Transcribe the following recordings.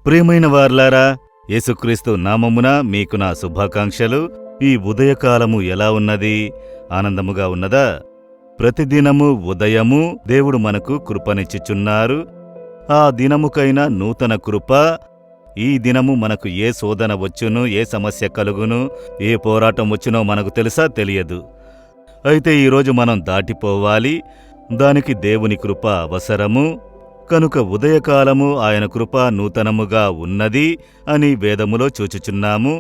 ప్రియమైన వార్లారా, యేసుక్రీస్తు నామమున మీకు నా శుభాకాంక్షలు. ఈ ఉదయకాలము ఎలా ఉన్నది? ఆనందముగా ఉన్నదా? ప్రతిదినము ఉదయము దేవుడు మనకు కృపనిచ్చుచున్నారు. ఆ దినముకైనా నూతన కృప. ఈ దినము మనకు ఏ శోధన వచ్చును, ఏ సమస్య కలుగును, ఏ పోరాటం వచ్చునో మనకు తెలుసా? తెలియదు. అయితే ఈరోజు మనం దాటిపోవాలి. దానికి దేవుని కృప అవసరము. కనుక ఉదయకాలము ఆయన కృప నూతనముగా ఉన్నది అని వేదములో చూచుచున్నాము.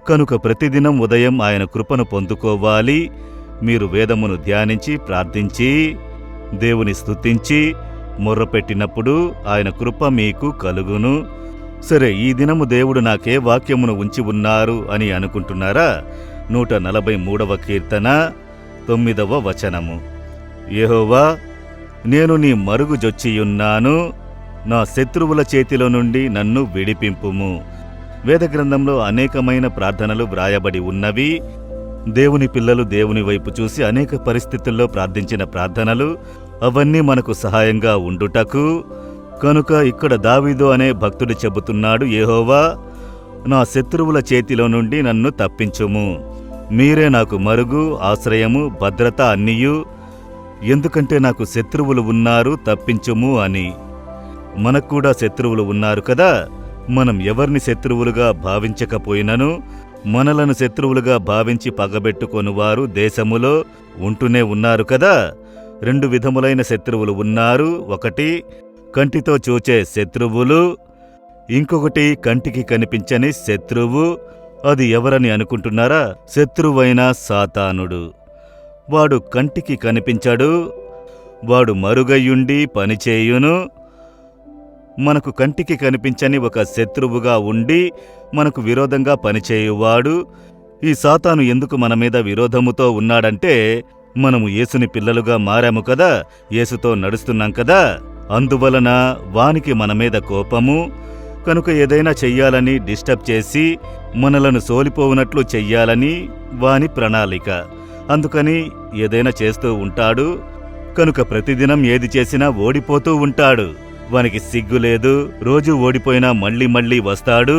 కనుక ప్రతిదినం ఉదయం ఆయన కృపను పొందుకోవాలి. మీరు వేదమును ధ్యానించి ప్రార్థించి దేవుని స్తుతించి మొర్రపెట్టినప్పుడు ఆయన కృప మీకు కలుగును. సరే, ఈ దినము దేవుడు నాకే వాక్యమును ఉంచి ఉన్నారు అని అనుకుంటున్నారా? 143వ కీర్తన 9వ వచనము. యెహోవా, నేను నీ మరుగుజొచ్చియున్నాను, నా శత్రువుల చేతిలో నుండి నన్ను విడిపింపుము. వేదగ్రంథంలో అనేకమైన ప్రార్థనలు వ్రాయబడి ఉన్నవి. దేవుని పిల్లలు దేవుని వైపు చూసి అనేక పరిస్థితుల్లో ప్రార్థించిన ప్రార్థనలు, అవన్నీ మనకు సహాయంగా ఉండుటకు. కనుక ఇక్కడ దావీదు అనే భక్తుడు చెబుతున్నాడు, యెహోవా, నా శత్రువుల చేతిలో నుండి నన్ను తప్పించుము. మీరే నాకు మరుగు, ఆశ్రయము, భద్రత అన్నియు. ఎందుకంటే నాకు శత్రువులు ఉన్నారు, తప్పించుము అని. మనక్కూడా శత్రువులు ఉన్నారు కదా. మనం ఎవరిని శత్రువులుగా భావించకపోయినను మనలను శత్రువులుగా భావించి పగబెట్టుకొనువారు దేశములో ఉంటూనే ఉన్నారు కదా. 2 విధములైన శత్రువులు ఉన్నారు. ఒకటి కంటితో చూచే శత్రువులు, ఇంకొకటి కంటికి కనిపించని శత్రువు. అది ఎవరని అనుకుంటున్నారా? శత్రువైన సాతానుడు. వాడు కంటికి కనిపించడు, వాడు మరుగయ్యుండి పనిచేయును. మనకు కంటికి కనిపించని ఒక శత్రువుగా ఉండి మనకు విరోధంగా పనిచేయువాడు. ఈ సాతాను ఎందుకు మన మీద విరోధముతో ఉన్నాడంటే, మనము యేసుని పిల్లలుగా మారాము కదా, యేసుతో నడుస్తున్నాం కదా. అందువలన వానికి మన మీద కోపము. కనుక ఏదైనా చెయ్యాలని డిస్టర్బ్ చేసి మనలను సోలిపోవునట్లు చెయ్యాలని వాని ప్రణాళిక. అందుకని ఏదైనా చేస్తూ ఉంటాడు. కనుక ప్రతిదినం ఏది చేసినా ఓడిపోతూ ఉంటాడు. వానికి సిగ్గులేదు. రోజు ఓడిపోయినా మళ్ళీ మళ్ళీ వస్తాడు.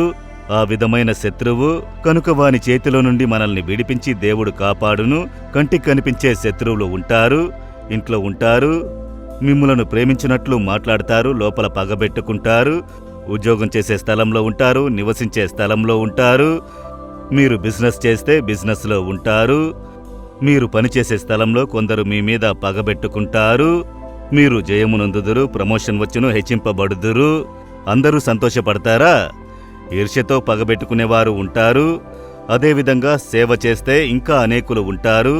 ఆ విధమైన శత్రువు. కనుక వాని చేతిలో నుండి మనల్ని విడిపించి దేవుడు కాపాడును. కంటికి కనిపించే శత్రువులు ఉంటారు, ఇంట్లో ఉంటారు. మిమ్ములను ప్రేమించినట్లు మాట్లాడతారు, లోపల పగబెట్టుకుంటారు. ఉద్యోగం చేసే స్థలంలో ఉంటారు, నివసించే స్థలంలో ఉంటారు. మీరు బిజినెస్ చేస్తే బిజినెస్లో ఉంటారు. మీరు పనిచేసే స్థలంలో కొందరు మీ మీద పగబెట్టుకుంటారు. మీరు జయమునందుదురు, ప్రమోషన్ వచ్చును, హెచ్చింపబడుదురు. అందరూ సంతోషపడతారా? ఈర్ష్యతో పగబెట్టుకునేవారు ఉంటారు. అదేవిధంగా సేవ చేస్తే ఇంకా అనేకులు ఉంటారు.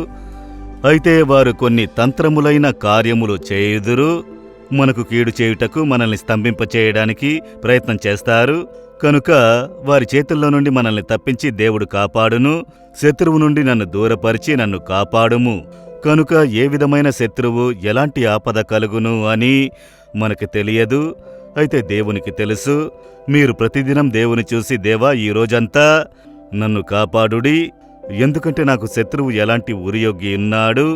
అయితే వారు కొన్ని తంత్రములైన కార్యములు చేయుదురు. మనకు కీడు చేయుటకు, మనల్ని స్తంభింపచేయడానికి ప్రయత్నం చేస్తారు. కనుక వారి చేతుల్లో నుండి మనల్ని తప్పించి దేవుడు కాపాడును. శత్రువు నుండి నన్ను దూరపరిచి నన్ను కాపాడుము. కనుక ఏ విధమైన శత్రువు, ఎలాంటి ఆపద కలుగును అని మనకు తెలియదు. అయితే దేవునికి తెలుసు. మీరు ప్రతిదినం దేవుని చూసి, దేవా, ఈ రోజంతా నన్ను కాపాడుడి. ఎందుకంటే నాకు శత్రువు ఎలాంటి ఉరియోగి ఉన్నాడు,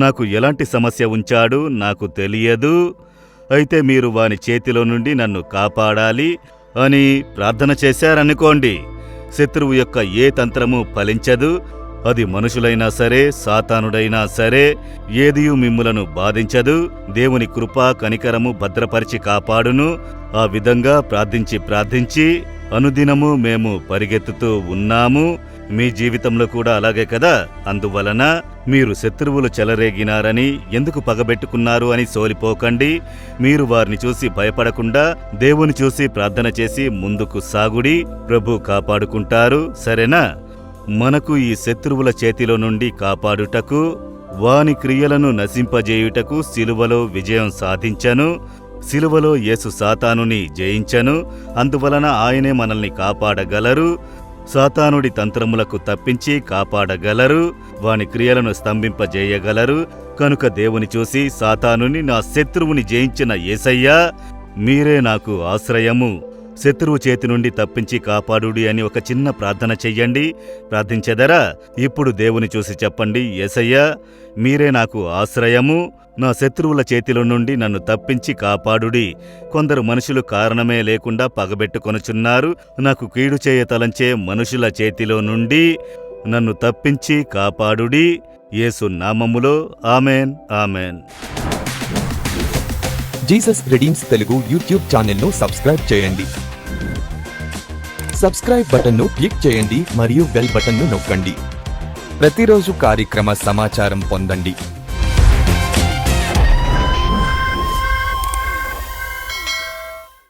నాకు ఎలాంటి సమస్య ఉంచాడు నాకు తెలియదు. అయితే మీరు వాని చేతిలో నుండి నన్ను కాపాడాలి అని ప్రార్థన చేశారనుకోండి, శత్రువు యొక్క ఏ తంత్రము ఫలించదు. అది మనుషులైనా సరే, సాతానుడైనా సరే, ఏదియూ మిమ్ములను బాధించదు. దేవుని కృప, కనికరము భద్రపరిచి కాపాడును. ఆ విధంగా ప్రార్థించి అనుదినము మేము పరిగెత్తుతూ ఉన్నాము. మీ జీవితంలో కూడా అలాగే కదా. అందువలన మీరు శత్రువులు చెలరేగినారని, ఎందుకు పగబెట్టుకున్నారు అని సోలిపోకండి. మీరు వారిని చూసి భయపడకుండా దేవుని చూసి ప్రార్థన చేసి ముందుకు సాగుడి. ప్రభు కాపాడుకుంటారు. సరేనా? మనకు ఈ శత్రువుల చేతిలో నుండి కాపాడుటకు, వాని క్రియలను నశింపజేయుటకు శిలువలో విజయం సాధించను. శిలువలో యేసు సాతానుని జయించను. అందువలన ఆయనే మనల్ని కాపాడగలరు. సాతానుడి తంత్రములకు తప్పించి కాపాడగలరు. వాని క్రియలను స్తంభింపజేయగలరు. కనుక దేవుని చూసి, సాతానుని, నా శత్రువుని జయించిన యేసయ్యా, మీరే నాకు ఆశ్రయము, శత్రువు చేతి నుండి తప్పించి కాపాడుడి అని ఒక చిన్న ప్రార్థన చెయ్యండి. ప్రార్థించెదరా? ఇప్పుడు దేవుని చూసి చెప్పండి, యేసయ్యా, మీరే నాకు ఆశ్రయము, నా శత్రువుల చేతిలో నుండి నన్ను తప్పించి కాపాడుడి. కొందరు మనుషులు కారణమే లేకుండా పగబెట్టుకొనుచున్నారు. నాకు కీడు చేయ తలంచే మనుషుల చేతిలో నుండి నన్ను తప్పించి కాపాడుడి. యేసు నామములో amen, amen. Jesus redeems Telugu YouTube ఛానల్ను సబ్స్క్రైబ్ చేయండి. సబ్స్క్రైబ్ బటన్ను క్లిక్ చేయండి మరియు బెల్ బటన్ను నొక్కండి. ప్రతిరోజు కార్యక్రమ సమాచారం పొందండి.